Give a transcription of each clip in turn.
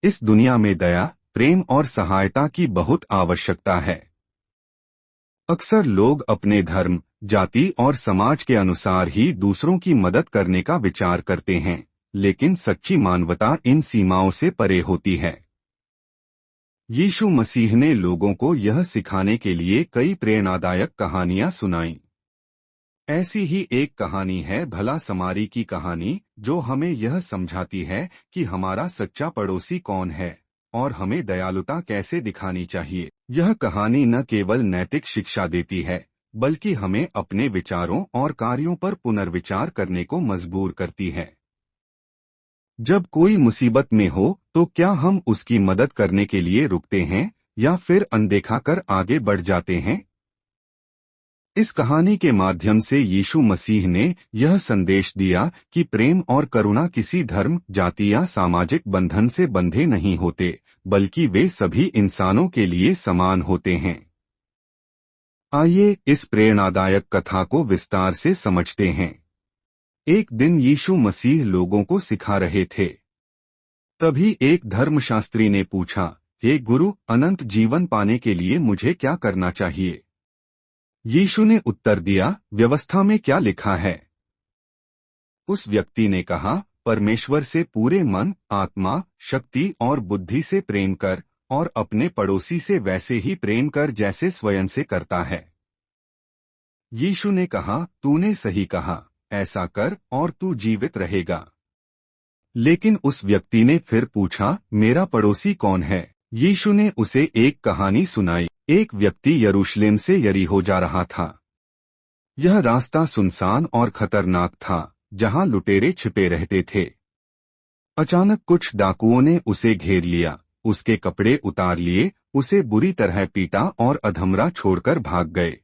इस दुनिया में दया, प्रेम और सहायता की बहुत आवश्यकता है। अक्सर लोग अपने धर्म, जाति और समाज के अनुसार ही दूसरों की मदद करने का विचार करते हैं, लेकिन सच्ची मानवता इन सीमाओं से परे होती है। यीशु मसीह ने लोगों को यह सिखाने के लिए कई प्रेरणादायक कहानियां सुनाईं। ऐसी ही एक कहानी है भला समारी की कहानी, जो हमें यह समझाती है कि हमारा सच्चा पड़ोसी कौन है और हमें दयालुता कैसे दिखानी चाहिए। यह कहानी न केवल नैतिक शिक्षा देती है, बल्कि हमें अपने विचारों और कार्यों पर पुनर्विचार करने को मजबूर करती है। जब कोई मुसीबत में हो तो क्या हम उसकी मदद करने के लिए रुकते हैं या फिर अनदेखा कर आगे बढ़ जाते हैं? इस कहानी के माध्यम से यीशु मसीह ने यह संदेश दिया कि प्रेम और करुणा किसी धर्म, जाति या सामाजिक बंधन से बंधे नहीं होते, बल्कि वे सभी इंसानों के लिए समान होते हैं। आइए इस प्रेरणादायक कथा को विस्तार से समझते हैं। एक दिन यीशु मसीह लोगों को सिखा रहे थे। तभी एक धर्मशास्त्री ने पूछा, हे गुरु, अनंत जीवन पाने के लिए मुझे क्या करना चाहिए? यीशु ने उत्तर दिया, व्यवस्था में क्या लिखा है? उस व्यक्ति ने कहा, परमेश्वर से पूरे मन, आत्मा, शक्ति और बुद्धि से प्रेम कर और अपने पड़ोसी से वैसे ही प्रेम कर जैसे स्वयं से करता है। यीशु ने कहा, तूने सही कहा, ऐसा कर और तू जीवित रहेगा। लेकिन उस व्यक्ति ने फिर पूछा, मेरा पड़ोसी कौन है? यीशु ने उसे एक कहानी सुनाई। एक व्यक्ति यरूशलेम से यरीहो जा रहा था। यह रास्ता सुनसान और खतरनाक था, जहां लुटेरे छिपे रहते थे। अचानक कुछ डाकुओं ने उसे घेर लिया, उसके कपड़े उतार लिए, उसे बुरी तरह पीटा और अधमरा छोड़कर भाग गए।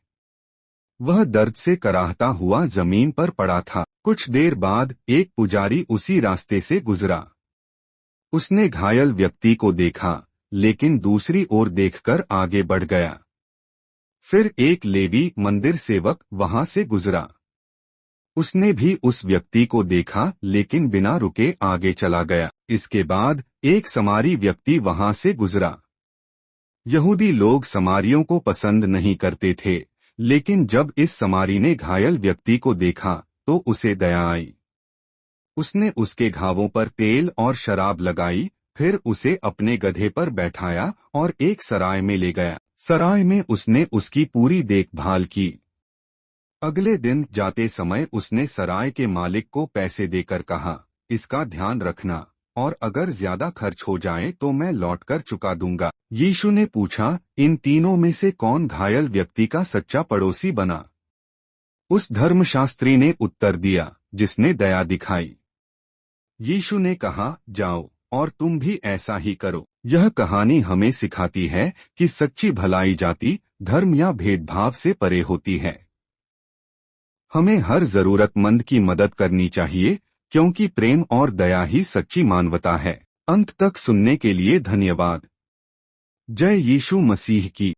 वह दर्द से कराहता हुआ जमीन पर पड़ा था। कुछ देर बाद एक पुजारी उसी रास्ते से गुजरा। उसने घायल व्यक्ति को देखा, लेकिन दूसरी ओर देखकर आगे बढ़ गया। फिर एक लेवी मंदिर सेवक वहां से गुजरा। उसने भी उस व्यक्ति को देखा, लेकिन बिना रुके आगे चला गया। इसके बाद एक समारी व्यक्ति वहां से गुजरा। यहूदी लोग समारियों को पसंद नहीं करते थे, लेकिन जब इस समारी ने घायल व्यक्ति को देखा तो उसे दया आई। उसने उसके घावों पर तेल और शराब लगाई, फिर उसे अपने गधे पर बैठाया और एक सराय में ले गया। सराय में उसने उसकी पूरी देखभाल की। अगले दिन जाते समय उसने सराय के मालिक को पैसे देकर कहा, इसका ध्यान रखना और अगर ज्यादा खर्च हो जाए तो मैं लौटकर चुका दूंगा। यीशु ने पूछा, इन तीनों में से कौन घायल व्यक्ति का सच्चा पड़ोसी बना? उस धर्मशास्त्री ने उत्तर दिया, जिसने दया दिखाई। यीशु ने कहा, जाओ और तुम भी ऐसा ही करो। यह कहानी हमें सिखाती है कि सच्ची भलाई जाति, धर्म या भेदभाव से परे होती है। हमें हर जरूरतमंद की मदद करनी चाहिए, क्योंकि प्रेम और दया ही सच्ची मानवता है। अंत तक सुनने के लिए धन्यवाद। जय यीशु मसीह की।